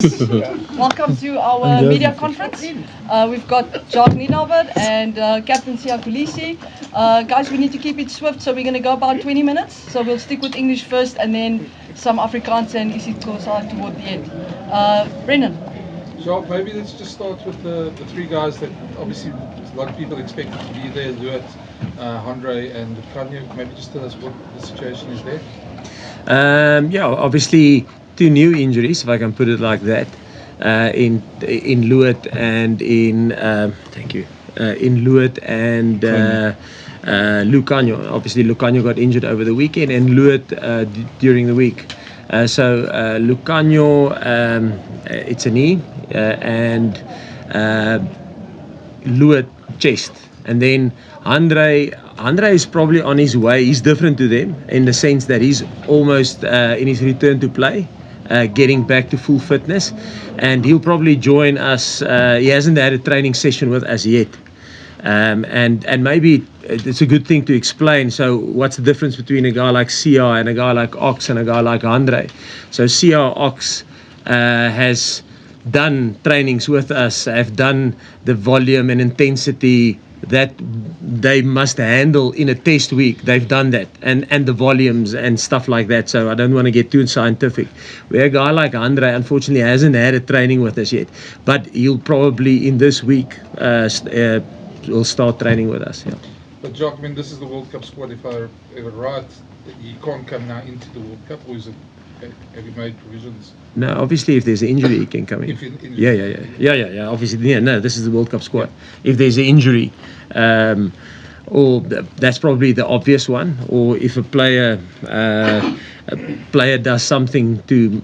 Welcome to our media conference. We've got Jacques, Nienaber and Captain Kolisi. Guys, we need to keep it swift, so we're going to go about 20 minutes. So we'll stick with English first and then some Afrikaans and isiXhosa toward the end. Brendan. Jacques, maybe let's just start with the three guys that obviously a lot of people expected to be there, Luat, Andre and Lucanio. Maybe just tell us what the situation is there. Yeah, obviously two new injuries, if I can put it like that, in Luat and in Luat and Lucanio. Obviously, Lucanio got injured over the weekend, and Luat during the week. So Lucanio, it's a knee, and Luat chest, and then Andre is probably on his way. He's different to them in the sense that he's almost in his return to play. Getting back to full fitness, and he'll probably join us. He hasn't had a training session with us yet, and maybe it's a good thing to explain. So what's the difference between a guy like CR and a guy like Ox and a guy like Andre? So CR Ox has done trainings with us, have done the volume and intensity that they must handle in a test week. They've done that, and the volumes and stuff like that. So I don't want to get too scientific. Where a guy like Andre unfortunately hasn't had a training with us yet, but he'll probably in this week will start training with us. Yeah. But Jacques, I mean, this is the World Cup squad. If I ever right, he can't come now into the World Cup, or is it? Have you made provisions? No, obviously, if there's an injury, he can come in. Yeah. Obviously, yeah. No, this is the World Cup squad. If there's an injury, or that's probably the obvious one. Or if a player does something to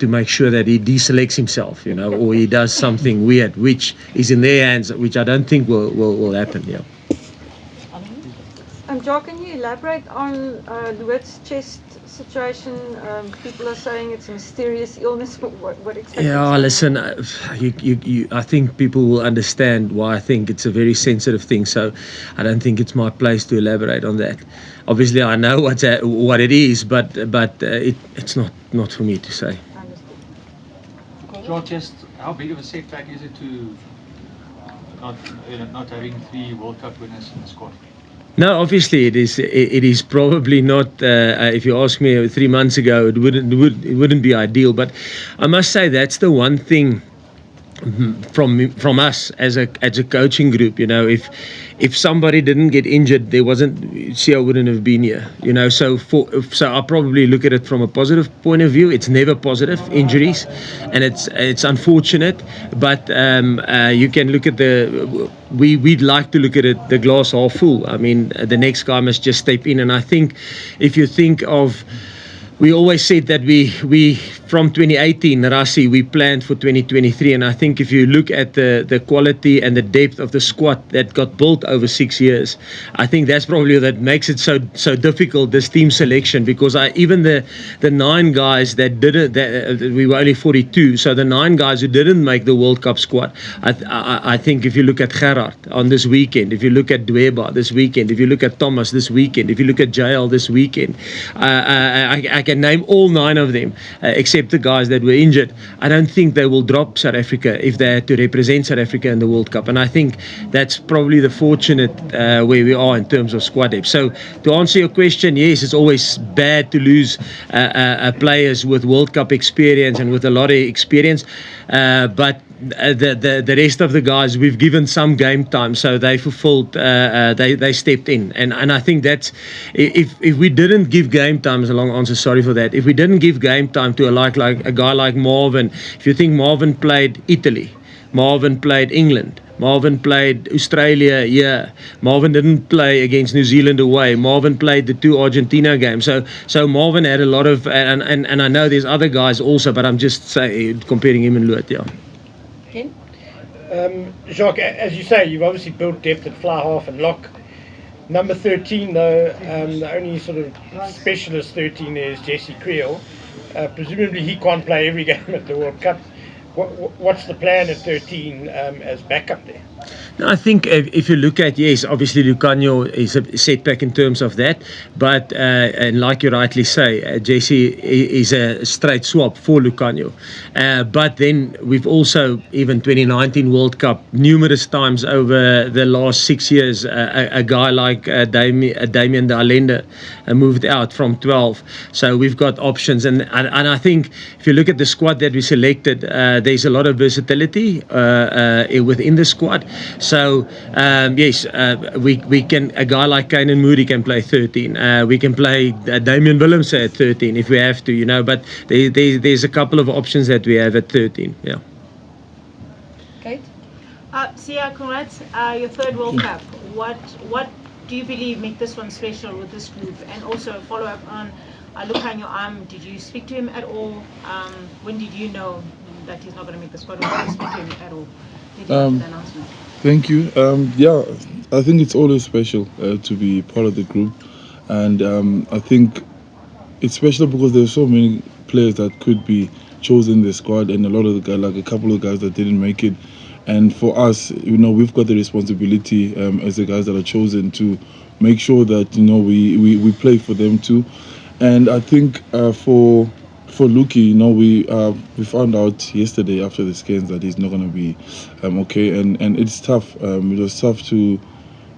make sure that he deselects himself, or he does something weird, which is in their hands, which I don't think will happen. Yeah. Jacques, can you elaborate on Luat's chest situation? People are saying it's a mysterious illness. What exactly? Yeah, listen, I think people will understand why I think it's a very sensitive thing. So I don't think it's my place to elaborate on that. Obviously, I know what it is, but it's not for me to say. Jacques, just how big of a setback is it to not having 3 World Cup winners in the squad? No, obviously it is probably not. If you ask me 3 months ago, it wouldn't be ideal. But I must say that's the one thing from us as a coaching group. If somebody didn't get injured, there wouldn't have been here. So I probably look at it from a positive point of view. It's never positive, injuries, and it's unfortunate. But you can look at we'd like to look at it, the glass half full. I mean, the next guy must just step in. And I think if you think of, we always said that we from 2018, Rassi, we planned for 2023, and I think if you look at the quality and the depth of the squad that got built over 6 years, I think that's probably that makes it so difficult, this team selection, because even the 9 guys that didn't, we were only 42, so the 9 guys who didn't make the World Cup squad, I think if you look at Gerard on this weekend, if you look at Dweba this weekend, if you look at Thomas this weekend, if you look at JL this weekend, I can name all 9 of them, except the guys that were injured. I don't think they will drop South Africa if they had to represent South Africa in the World Cup, and I think that's probably the fortunate where we are in terms of squad depth. So to answer your question, yes, it's always bad to lose players with World Cup experience and with a lot of experience, but the rest of the guys, we've given some game time, so they fulfilled, they stepped in, and I think that's, if we didn't give game time, is a long answer, sorry for that, if we didn't give game time to like a guy like Marvin, if you think Marvin played Italy, Marvin played England, Marvin played Australia, Marvin didn't play against New Zealand away, Marvin played the 2 Argentina games, so Marvin had a lot of, and I know there's other guys also, but I'm just comparing him and Luat. Jacques, as you say, you've obviously built depth at fly half and lock. Number 13, though, the only sort of specialist 13 is Jesse Creel. Presumably he can't play every game at the World Cup. What's the plan at 13 as backup there? No, I think if you look at, yes, obviously Lucanio is a setback in terms of that, but and like you rightly say, Jesse is a straight swap for Lucanio. But then we've also, even 2019 World Cup, numerous times over the last 6 years, a guy like Damien de Allende moved out from 12. So we've got options, and I think if you look at the squad that we selected, there's a lot of versatility within the squad. So yes, we can, a guy like Kane Moody can play 13. We can play Damian Willems at 13 if we have to, you know. But there's a couple of options that we have at 13. Yeah. Kate? Sia, congrats. Your third World Cup. What do you believe make this one special with this group? And also follow up on Lucanio. Did you speak to him at all? When did you know that he's not going to make the squad? Or did you speak to him at all? Did you make the announcement? Thank you. Yeah, I think it's always special to be part of the group, and I think it's special because there's so many players that could be chosen in the squad, and a lot of the guys, like a couple of guys that didn't make it. And for us, you know, we've got the responsibility as the guys that are chosen to make sure that, you know, we play for them too. And I think for Luki, you know, we found out yesterday after the scans that he's not going to be okay, and it's tough. It was tough to,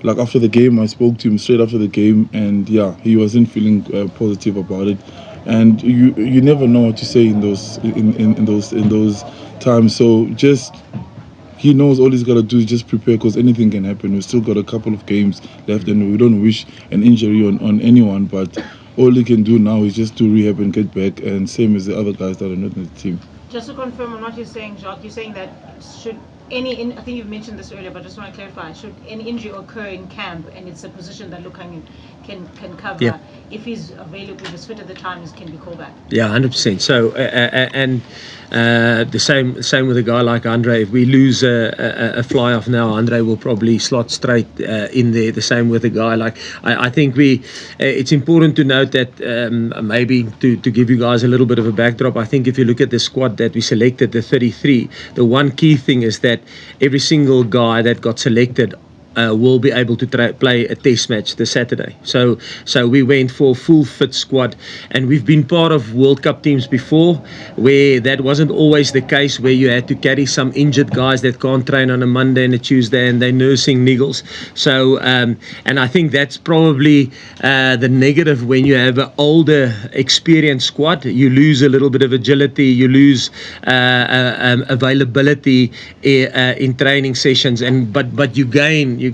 like, after the game, I spoke to him straight after the game, and yeah, he wasn't feeling positive about it. And you never know what to say in those times. So just, he knows all he's got to do is just prepare, because anything can happen. We've still got a couple of games left, and we don't wish an injury on anyone, but all he can do now is just do rehab and get back, and same as the other guys that are not in the team. Just to confirm on what you're saying, Jacques, you're saying that should any, I think you've mentioned this earlier, but just want to clarify, should any injury occur in camp and it's a position that Lucanio can cover, yeah, if he's available, if he's fit at the time, he can be called back? Yeah, 100%. So, and the same with a guy like Andre. If we lose a fly off now, Andre will probably slot straight in there. The same with a guy like, I think it's important to note that maybe to give you guys a little bit of a backdrop, I think if you look at the squad that we selected, the 33, the one key thing is that every single guy that got selected will be able to play a test match this Saturday. So we went for a full fit squad, and we've been part of World Cup teams before where that wasn't always the case, where you had to carry some injured guys that can't train on a Monday and a Tuesday, and they're nursing niggles. So and I think that's probably the negative when you have an older experienced squad. You lose a little bit of agility, you lose availability in training sessions, but you gain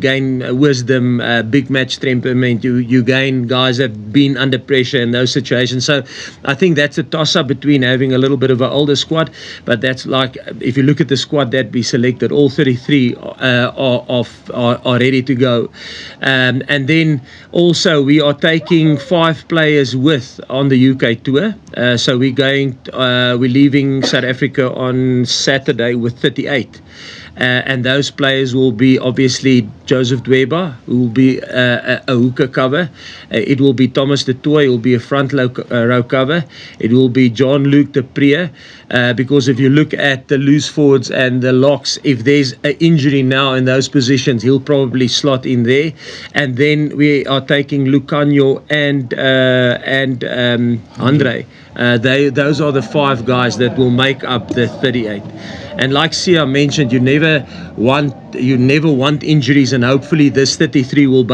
wisdom, big match temperament. You gain guys that have been under pressure in those situations. So I think that's a toss-up between having a little bit of an older squad, but that's like, if you look at the squad that we selected, all 33 are ready to go. And then also we are taking 5 players on the UK tour. So we're leaving South Africa on Saturday with 38. And those players will be obviously Joseph Dweba, who will be a hooker cover. It will be Thomas de Toy, who will be a front row cover. It will be Jean-Luc de Pree, because if you look at the loose forwards and the locks, if there's an injury now in those positions, he'll probably slot in there. And then we are taking Lucanio and Andre. Those are the 5 guys that will make up the 38. And like Sia mentioned, you never want injuries, and hopefully this 33 will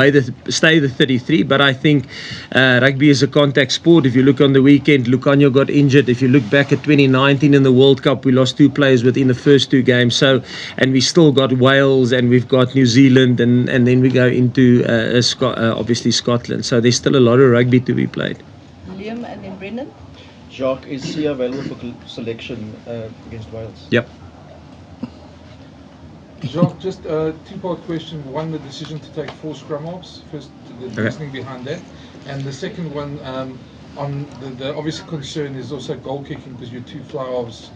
stay the 33. But I think rugby is a contact sport. If you look on the weekend, Lucanio got injured. If you look back at 2019 in the World Cup, we lost 2 players within the first 2 games. So, and we still got Wales, and we've got New Zealand, and then we go into obviously Scotland. So there's still a lot of rugby to be played. Liam and then Brendan. Jacques, is Sia available for selection against Wales? Yep. Jacques, just a 2-part question. One, the decision to take 4 scrum halves. First, the reasoning behind that. And the second one, on the obvious concern is also goal kicking, because your 2 fly halves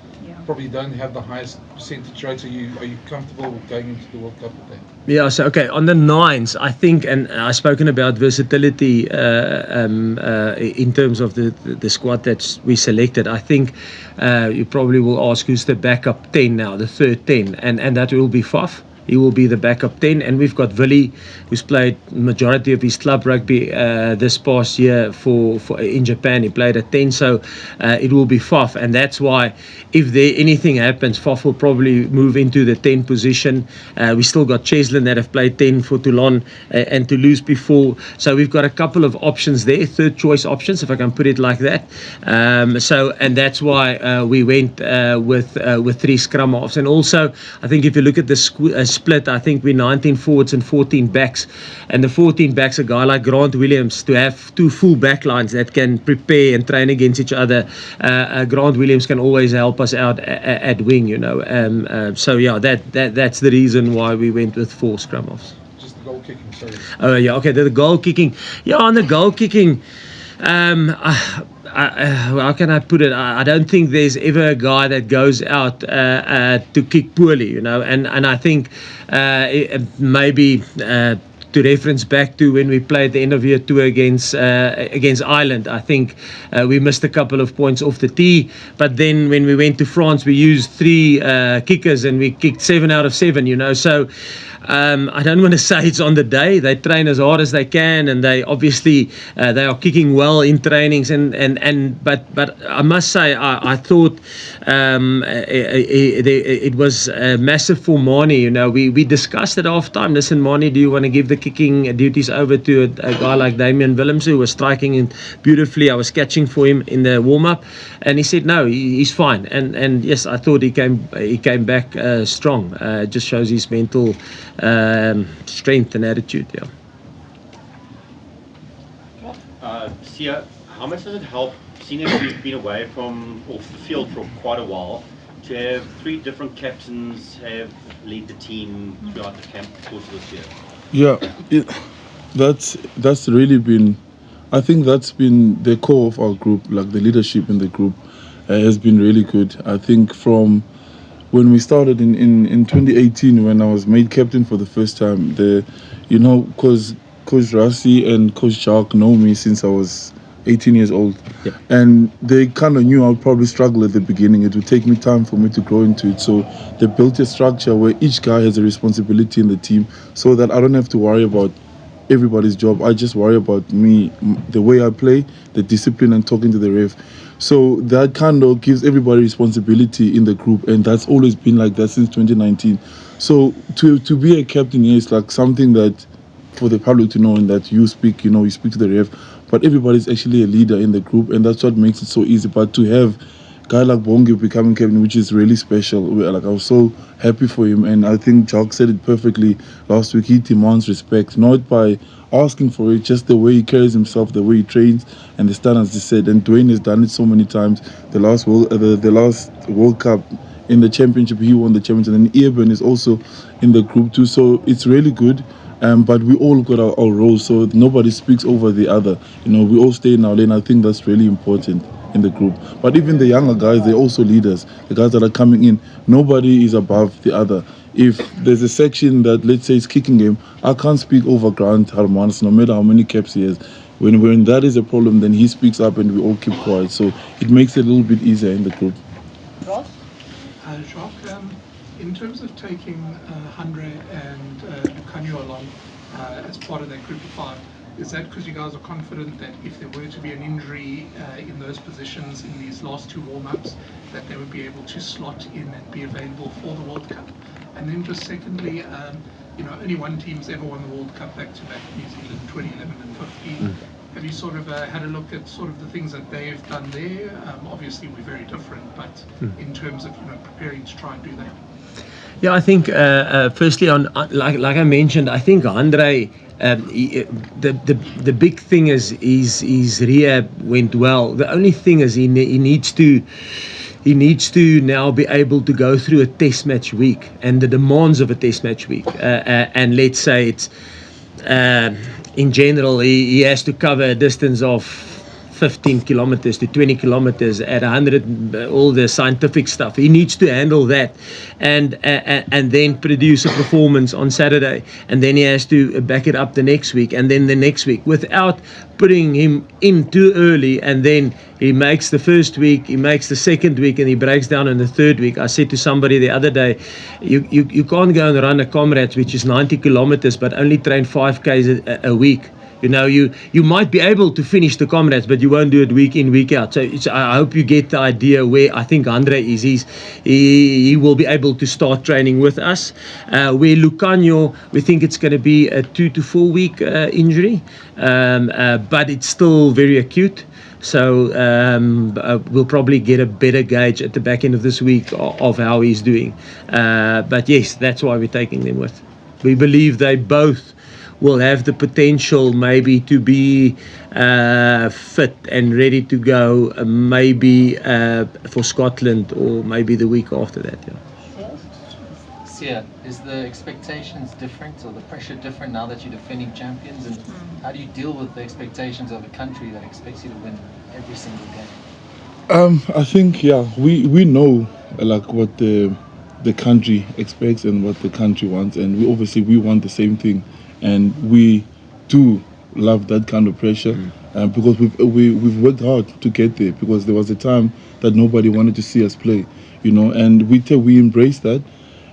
probably don't have the highest percentage rates. Are you comfortable with going into the World Cup with that? Yeah, so okay, on the nines, I think, and I've spoken about versatility in terms of the squad that we selected. I think you probably will ask who's the backup 10 now, the third 10, and that will be Faf. He will be the backup 10, and we've got Willie, who's played majority of his club rugby this past year for in Japan. He played at 10, so it will be Faf, and that's why if there anything happens, Faf will probably move into the 10 position. We still got Cheslin that have played 10 for Toulon and Toulouse before, so we've got a couple of options there, third choice options, if I can put it like that. And that's why we went with 3 scrum halves, and also I think if you look at the split, I think we're 19 forwards and 14 backs, and the 14 backs, a guy like Grant Williams, to have 2 full back lines that can prepare and train against each other. Grant Williams can always help us out at wing, you know. So yeah, that's the reason why we went with 4 scrum halves. Just the goal kicking, sorry. Oh yeah, okay, the goal kicking. Yeah, on the goal kicking, how can I put it? I don't think there's ever a guy that goes out to kick poorly, you know. And I think maybe to reference back to when we played the end of year 2 against Ireland, I think we missed a couple of points off the tee. But then when we went to France, we used 3 kickers and we kicked 7 out of 7, you know. So I don't want to say it's on the day. They train as hard as they can, and they obviously they are kicking well in trainings. But I must say I thought it was massive for Mani. You know, we discussed at half time. Listen, Mani, do you want to give the kicking duties over to a guy like Damian Willems, who was striking in beautifully? I was catching for him in the warm up, and he said no, he's fine. And yes, I thought he came back strong. Just shows his mental strength and attitude. Yeah. Sia, how much does it help, seeing as we've been away from off the field for quite a while, to have 3 different captains have lead the team throughout the camp course of this year? Yeah, that's really been, I think that's been the core of our group. Like the leadership in the group has been really good. I think from when we started in 2018, when I was made captain for the first time, because Coach Rassi and Coach Jacques know me since I was 18 years old. Yeah. And they kind of knew I'd probably struggle at the beginning. It would take me time for me to grow into it. So they built a structure where each guy has a responsibility in the team, so that I don't have to worry about everybody's job. I just worry about me, the way I play, the discipline, and talking to the ref. So that kind of gives everybody responsibility in the group, and that's always been like that since 2019. So to be a captain here is like something that for the public to know, and that you speak, you speak to the ref, but everybody's actually a leader in the group, and that's what makes it so easy. But to have a guy like Bongi becoming captain, which is really special, like I was so happy for him, and I think Jacques said it perfectly last week. He demands respect, not by asking for it, just the way he carries himself, the way he trains, and the standards he said. And Dwayne has done it so many times. The last World Cup in the championship, he won the championship, and Earburn is also in the group too. So it's really good. But we all got our roles, so nobody speaks over the other. We all stay in our lane. I think that's really important in the group. But even the younger guys, they're also leaders. The guys that are coming in, nobody is above the other. If there's a section that, let's say, it's kicking game, I can't speak over Grant Harmans, no matter how many caps he has. When that is a problem, then he speaks up and we all keep quiet. So it makes it a little bit easier in the group. Ross? Jacques, in terms of taking Andre and Lucanio along as part of that group of 5, is that because you guys are confident that if there were to be an injury in those positions in these last 2 warm-ups, that they would be able to slot in and be available for the World Cup? And then just secondly, only one team's ever won the World Cup back-to-back, New Zealand, 2011 and 15. Have you sort of had a look at sort of the things that they've done there? Obviously, we're very different, but in terms of preparing to try and do that. Yeah, I think firstly on like I mentioned, I think Andre, the big thing is his rehab went well. The only thing is he needs to now be able to go through a test match week and the demands of a test match week. And let's say it's in general he has to cover a distance of 15 kilometers to 20 kilometers at 100, all the scientific stuff. He needs to handle that and then produce a performance on Saturday. And then he has to back it up the next week and then the next week without putting him in too early. And then he makes the first week, he makes the second week, and he breaks down in the third week. I said to somebody the other day, you can't go and run a Comrades, which is 90 kilometers, but only train 5Ks a week. You know, you might be able to finish the Comrades, but you won't do it week in, week out. So I hope you get the idea where I think Andre is. He will be able to start training with us. Where Lucanio, we think it's going to be a 2 to 4 week injury, but it's still very acute. So we'll probably get a better gauge at the back end of this week of how he's doing. But yes, that's why we're taking them with. We believe they both will have the potential maybe to be fit and ready to go maybe for Scotland or maybe the week after that. Yeah. Sia, is the expectations different or the pressure different now that you're defending champions? And how do you deal with the expectations of a country that expects you to win every single game? I think, yeah, we know like what the country expects and what the country wants, and we want the same thing. And we do love that kind of pressure because we've worked hard to get there, because there was a time that nobody wanted to see us play, you know, and we embrace that,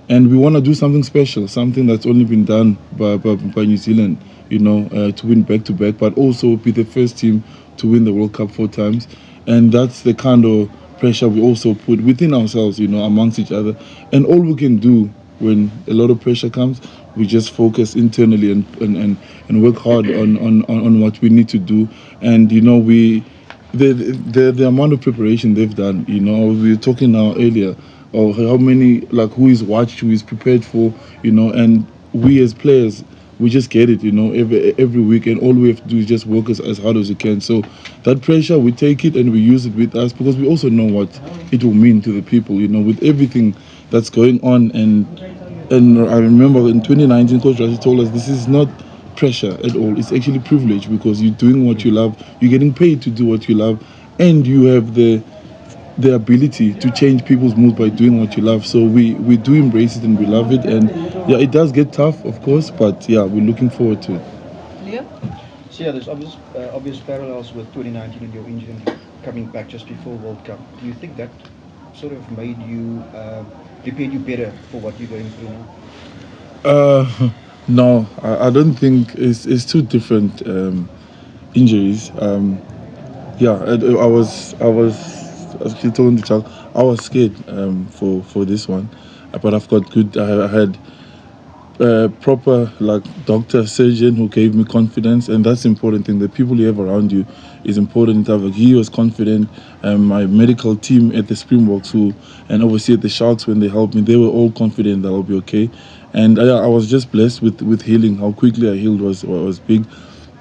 and we want to do something special, something that's only been done by New Zealand, you know, to win back-to-back, but also be the first team to win the World Cup 4 times. And that's the kind of pressure we also put within ourselves, you know, amongst each other. And all we can do when a lot of pressure comes, we just focus internally and work hard on what we need to do. And you know, the amount of preparation they've done, you know, we were talking now earlier of how many, like, who is watched, who is prepared for, you know, and we as players, we just get it, you know, every week, and all we have to do is just work as hard as we can. So that pressure, we take it and we use it with us, because we also know what it will mean to the people, you know, with everything that's going on. And I remember in 2019, Coach Rashi told us this is not pressure at all. It's actually privilege, because you're doing what you love, you're getting paid to do what you love, and you have the ability to change people's mood by doing what you love. So we do embrace it and we love it. And yeah, it does get tough, of course, but yeah, we're looking forward to it. Leo? So yeah, there's obvious parallels with 2019 and your injury coming back just before World Cup. Do you think that sort of made you prepared you better for what you're going through now? No, I don't think it's two different injuries. Yeah, I was actually talking to Jacques, I was scared for this one, but I've got good. I had proper doctor, surgeon who gave me confidence, and that's the important thing. The people you have around you is important. He was confident. My medical team at the Springboks and obviously at the Sharks, when they helped me, they were all confident that I'll be okay. And I was just blessed with healing. How quickly I healed was big.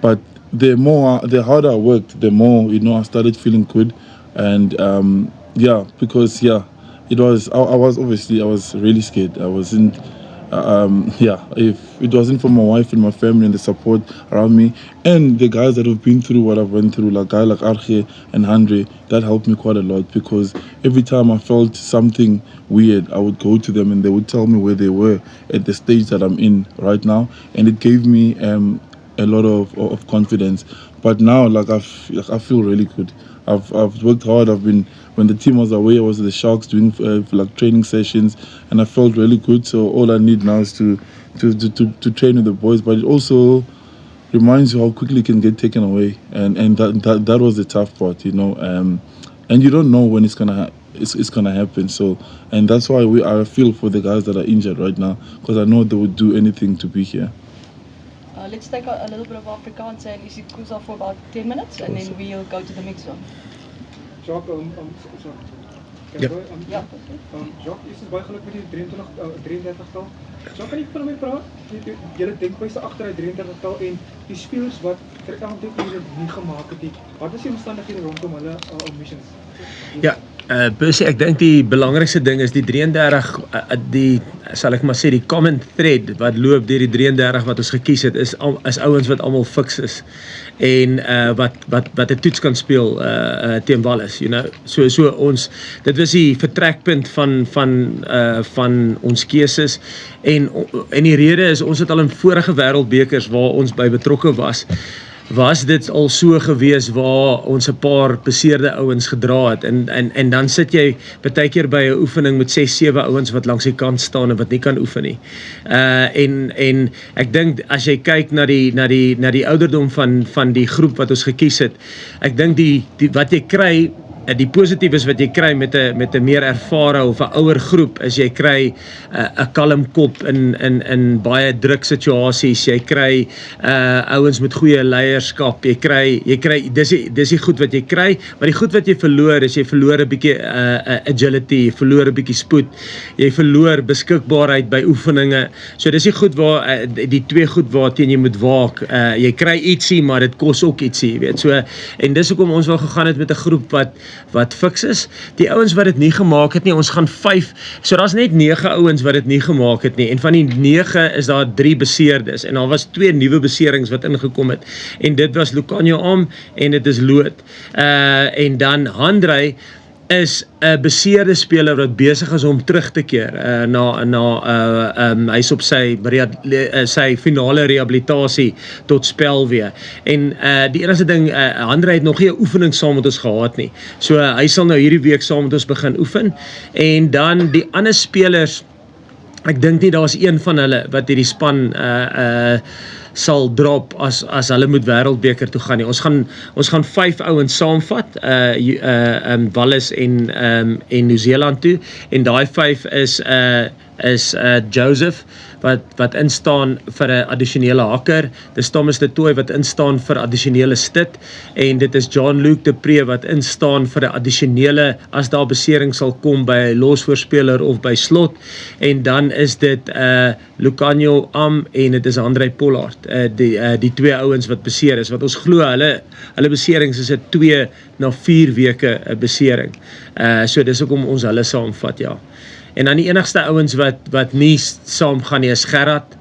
But the harder I worked, the more, you know, I started feeling good. And because it was. I was really scared. I wasn't. If it wasn't for my wife and my family and the support around me and the guys that have been through what I've went through, like guy like Arche and Andre, that helped me quite a lot, because every time I felt something weird, I would go to them and they would tell me where they were at the stage that I'm in right now, and it gave me a lot of confidence. But now, I feel really good. I've worked hard. When the team was away, I was at the Sharks doing training sessions, and I felt really good. So all I need now is to train with the boys. But it also reminds you how quickly it can get taken away, and that was the tough part, you know. And you don't know when it's gonna happen. So, and that's why I feel for the guys that are injured right now, because I know they would do anything to be here. Let's take a little bit of Afrikaans and Isi Kuza for about 10 minutes, and then we'll go to the mix zone. Jacques, Ja. Jacques, is baie geluk met die 33-tal. Jacques, kan jy van my praat? Julle denkwyse agter die 33-tal en die spelers wat ter elke keer nie gemaak het nie. Wat is die omstandighede rondom hulle missions? Ja, Percy, ek dink die belangrikste ding is die 33, sal ek maar sê, die common thread wat loop deur die 33 wat ons gekies het, is ouens wat almal fiks is en wat 'n toets kan speel teen Wallis, you know. So ons, dit was die vertrekpunt van ons keuses en die rede is, ons het al in vorige wêreldbekers waar ons by betrokke was dit al so gewees waar ons 'n paar beseerde ouens gedra het en dan sit jy baie keer by 'n oefening met 6-7 ouens wat langs die kant staan en wat nie kan oefen nie. En ek dink as jy kyk na die ouderdom van die groep wat ons gekies het, ek dink die wat jy kry, die positief is wat jy kry met 'n meer ervare of 'n ouer groep is jy kry 'n kalm kop in baie druk situasies, jy kry ouens met goeie leierskap, jy kry dis die goed wat jy kry, maar die goed wat jy verloor is jy verloor 'n bietjie agility, jy verloor 'n bietjie spoed, jy verloor beskikbaarheid by oefeninge. So dis die goed waar die twee goed waarteen jy moet waak. Jy kry ietsie, maar dit kos ook ietsie, jy weet. So en dis hoekom ons wel gegaan het met 'n groep wat fiks is. Die ouens wat dit nie gemaak het nie, ons gaan 5, so daar's net 9 ouens wat dit nie gemaak het nie, en van die 9 is daar 3 beseerdes, en daar was 2 nuwe beserings wat ingekom het, en dit was Lucanio arm, en dit is lood. En dan Handrey is 'n beseerde speler wat besig is om terug te keer hy's op sy finale rehabilitasie tot spel weer. En die enigste ding, Handrey het nog nie 'n oefening saam met ons gehad nie. So hy sal nou hierdie week saam met ons begin oefen. En dan die ander spelers, ek dink nie daar's een van hulle wat hierdie span sal drop as hulle moet wêreldbeker toe gaan nie. Ons gaan 5 ouens saamvat, Wallis en Nieu-Seeland toe, en daai 5 is Joseph wat instaan vir 'n addisionele hakker, dis Thomas de Tooy wat instaan vir addisionele stit, en dit is Jean-Luc de Pre wat instaan vir 'n addisionele, as daar besering sal kom by losvoorspeler of by slot, en dan is dit Lucanio Am en dit is Handrey Pollard, die 2 ouens wat beseer is, wat ons glo hulle beserings is 'n 2 na 4 weke 'n besering. So dis hoekom ons hulle saamvat, ja. En dan die enigste ouens wat nie saam gaan nie is Gerard,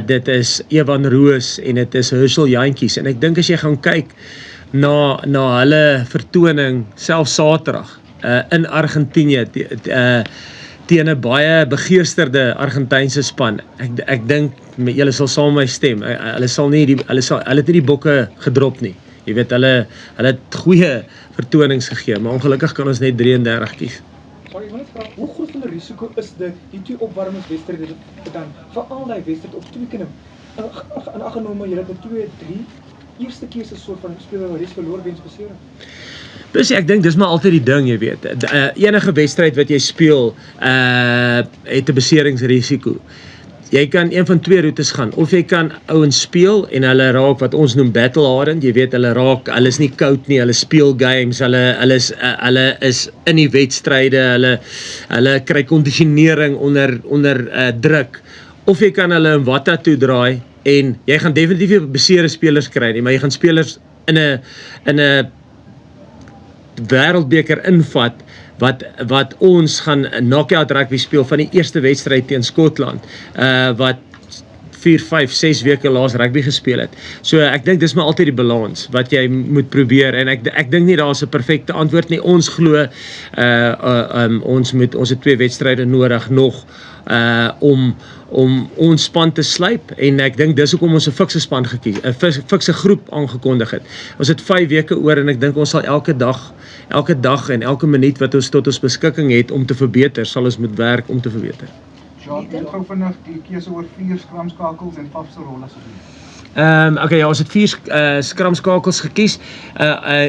dit is Evan Roos en dit is Herschel Jantjies, en ek dink as jy gaan kyk na hulle vertoning, selfs Saterdag in Argentinië teen 'n baie begeesterde Argentynse span, ek dink julle sal saam met my stem, hulle het nie die bokke gedrop nie, jy weet, hulle het goeie vertonings gegee, maar ongelukkig kan ons net 33 kies. Sorry, ek wil net vra, hoe groot van 'n risiko is dit, die 2 opwarmingswedstryde dan, veral daai wedstryd op 2 keer, in ag genome, jy het met 2-3 eerste keuse soort van speler wat res verloor weens besering? Dus ek dink dis maar altyd die ding, jy weet. Enige wedstryd wat jy speel, het 'n beseringsrisiko. Jy kan een van 2 roetes gaan, of jy kan ouens speel en hulle raak wat ons noem battle hardened, jy weet, hulle is nie koud nie, hulle speel games, hulle is in die wedstryde, hulle kry kondisionering onder druk, of jy kan hulle in watta toe draai, en jy gaan definitief nie beseerde spelers kry nie, maar jy gaan spelers in 'n wêreldbeker invat, wat ons gaan knockout rugby speel van die eerste wedstryd teen Skotland, wat 4, 5, 6 weke laas rugby gespeel het. So ek dink dis maar altyd die balans wat jy moet probeer, en ek dink nie daar's 'n perfekte antwoord nie. Ons glo ons het 2 wedstryde nodig nog om ons span te slyp, en ek dink dis hoekom ons 'n fikse span gekies, 'n fikse groep aangekondig het. Ons het 5 weke oor, en ek dink ons sal elke dag en elke minuut wat ons tot ons beskikking het om te verbeter, sal ons moet werk om te verbeter. Jacques, net gou vinnig die keuse oor 4 skramskakels en Faf se rol asseblief. Okay, ja, ons het 4 skramskakels gekies,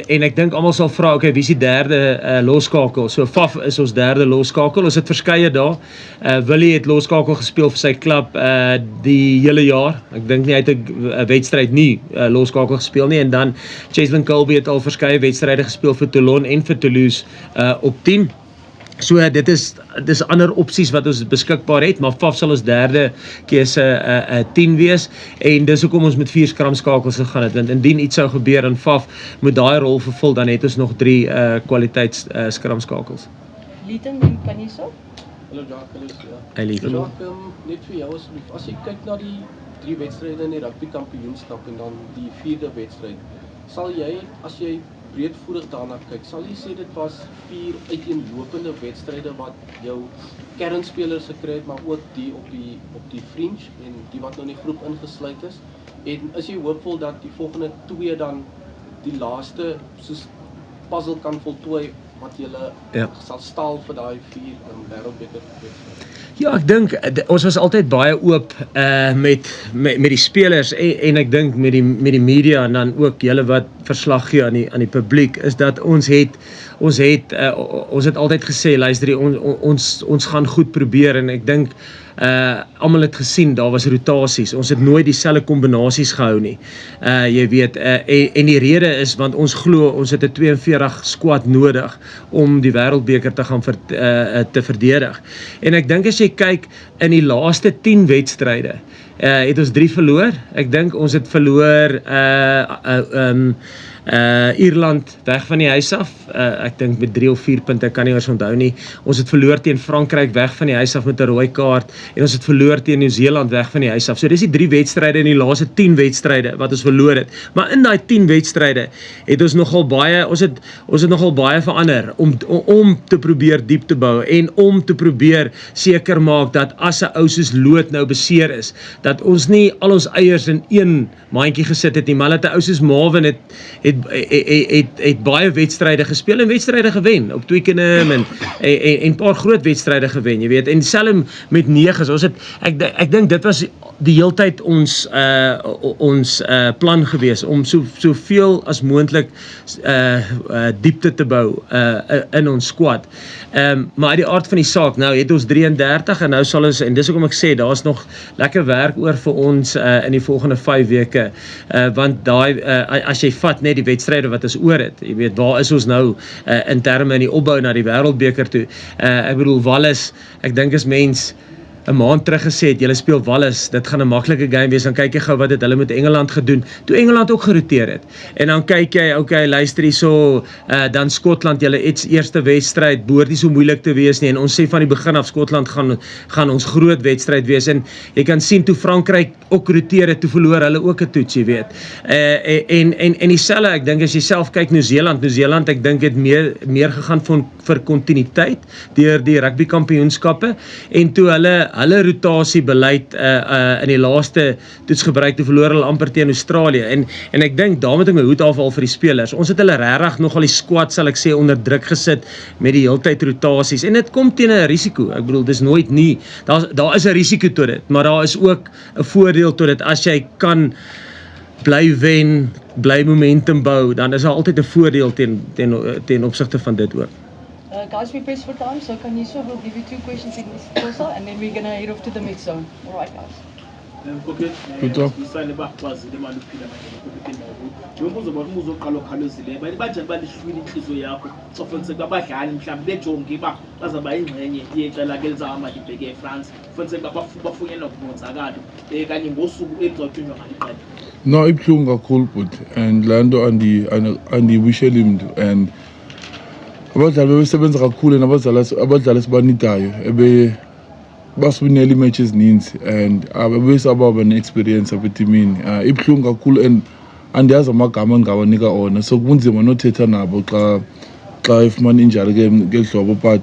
en ek dink almal sal vra, okay, wie is die derde losskakel? So Faf is ons derde losskakel. Ons het verskeie daar. Willie het losskakel gespeel vir sy klub die hele jaar. Ek dink nie hy het 'n wedstryd nie losskakel gespeel nie, en dan Cheslin Colby het al verskeie wedstryde gespeel vir Toulon en vir Toulouse op 10. So dit is ander opsies wat ons beskikbaar het, maar Faf sal ons derde keuse 10 wees en dis hoekom ons met 4 skramskakels gegaan het. Want indien iets sou gebeur en Faf moet daai rol vervul, dan het ons nog 3 kwaliteits skramskakels. Lieten en Kaniso? Hallo Jacques, hallo Sia. Hey Lieten. Jacques, net vir jou asseblief, as jy kyk na die 3 wedstryde in die rugby kampioenskap en dan die 4de wedstryd, sal jy, as jy breedvoerig daarna kyk, sal jy sê dit was 4 uiteenlopende wedstryde wat jou kernspelers gekry het, maar ook die op die fringe en die wat nou in die groep ingesluit is, en is jy hoopvol dat die volgende 2 dan die laaste soos puzzle kan voltooi wat julle sal staal vir daai 4 wêreldbeker wedstryd? Ja, ek dink ons was altyd baie oop met die spelers en ek dink met die media en dan ook julle wat verslag gee aan die publiek, is dat ons het altyd gesê, luister, ons gaan goed probeer en ek dink almal het gesien, daar was rotasies, ons het nooit dieselfde kombinasies gehou nie, jy weet, en die rede is, want ons glo, ons het 'n 42 squad nodig om die wêreldbeker te gaan te verdedig, en ek dink as jy kyk, in die laaste 10 wedstryde, het ons 3 verloor, ek dink ons het verloor, Ierland weg van die huis af, ek dink met 3 of 4 punte, kan nie ons onthou nie, ons het verloor teen Frankryk weg van die huis af met 'n rooi kaart, en ons het verloor teen Nieu-Seeland weg van die huis af, so dis die 3 wedstryde in die laaste 10 wedstryde wat ons verloor het, maar in daai 10 wedstryde het ons nogal baie, ons het nogal baie verander, om te probeer diep te bou, en om te probeer seker maak, dat as 'n ou soos Lood nou beseer is, dat ons nie al ons eiers in een mandjie gesit het nie, maar dat 'n ou soos Marvin het baie wedstryde gespeel en wedstryde gewen op Twickenham en paar groot wedstryde gewen, jy weet, en selfs met 9, ek dink dit was die heeltyd ons plan gewees om soveel as moontlik diepte te bou in ons squad. Maar uit die aard van die saak, nou het ons 33 en nou sal ons, en dis hoekom ek sê, daar is nog lekker werk oor vir ons in die volgende 5 weke, want daai, as jy vat net die wedstryde wat ons oor het, jy weet, waar is ons nou in terme in die opbou na die wêreldbeker toe, ek bedoel, Wallis, ek dink as mens 'n maand terug gesê het, julle speel Wallis, dit gaan 'n maklike game wees, dan kyk jy gou wat het hulle met Engeland gedoen, toe Engeland ook geroteer het, en dan kyk jy, okay, luister hierso, dan Skotland, julle eerste wedstryd, behoort nie so moeilik te wees nie, en ons sê van die begin af, Skotland gaan ons groot wedstryd wees, en jy kan sien, toe Frankryk ook roteer het, toe verloor hulle ook 'n toets, jy weet, en dieselfde, ek dink as jy self kyk, Nieu-Seeland, ek dink het meer gegaan vir kontinuïteit, deur die rugby kampioenskappe, en toe hulle rotasiebeleid in die laaste toets gebruik, toe verloor hulle amper teen Australië, en ek dink, daar moet ek my hoed afhaal vir die spelers, ons het hulle regtig nogal die squad, sal ek sê, onder druk gesit, met die heeltyd rotasies, en dit kom teen 'n risiko, ek bedoel, dis nooit nie, daar is 'n risiko tot dit, maar daar is ook 'n voordeel tot dit, as jy kan bly wen, bly momentum bou, dan is daar altyd 'n voordeel ten opsigte van dit ook. Guys, we press for time, so Kaniso will give you 2 questions in this also, and then we're going to head off to the mid zone. All right, guys. Good job. Umbuzo uqala okhalozile banjani balihlwile inhliziyo yakho sofuniseka babadlali mhlawumbe bejonge ba bazaba ingcenye yeqela ke lizama libheke eFrance funiseka bafunyelwa kubonzakalo kanye ngosuku egcotshwa ngaliqela. No, ibuhlungu kakhulu but and lando andiwishela imntu and abadlali bebesebenza kakhulu abadlali esibanidayo basiwinela imatches ezininzi and abesababa ne-experience abetimini ibuhlungu kakhulu and andiyazi amagama engingawanika ona so kunzima nothetha nabo xa ifumana injalo ngeli hlobo but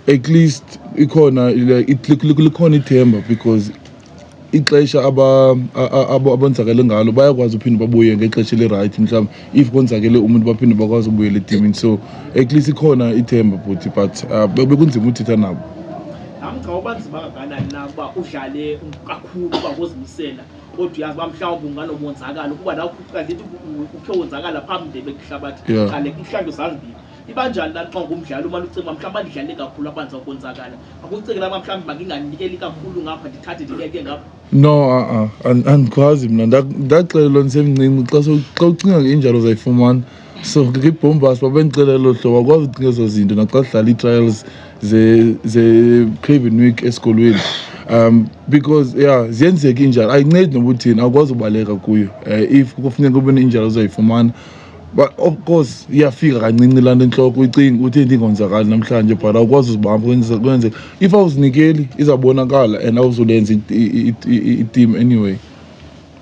at least likhona ithemba because ixesha abonzakele ngalo bayakwazi uphinde babuye ngexesha le-right mhlawumbe if konzakele umuntu baphinde bakwazi ubuyela etimini so at least ikhona ithemba but bekunzima uthetha nabo. Ngicabanga banzima kangakanani na kuba udlale kakhulu kuba ngozimisela kodwa uyazi bamhlawumbe unganomonzakalo kuba la kanti ukhe wonzakala phambili bekuhlabathi kale ihlandlo zazibili ibanjani la xa ngumdlali uma ucinga mhlawumbe andidlale kakhulu abanza ukonzakala akucingela mhlawumbe makinganikeli kakhulu ngapha ndithathe ndibeke ngapha. No, andikwazi mna ndaxelelwa ndisemncinci xa ucinga ngeinjalo uzayifumana so ngibhombas babengicela lo hlobo akwazi ukuthi ngezo zinto naxa sidlala i-trials ze-Craven Week esikolweni because yeah ziyenzeka injalo ayincedi nokuthini akwazi ubaleka kuyo if kufuneka kube ne-injalo uzoyifumana but of course iyafika kancinci laa nto entloko uyicinga ukuthi into ingonzakali namhlanje but awukwazi uzibamba kwenzeka if awuzinikeli izawubonakala and awuzulenza i-team anyway.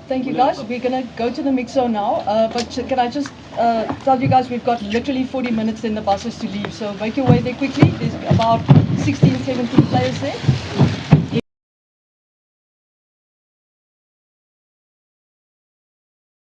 Thank you guys. We're going to go to the mix zone now, but can I just tell you guys we've got literally 40 minutes in the buses to leave, so make your way there quickly. There's about 16, 17 players there.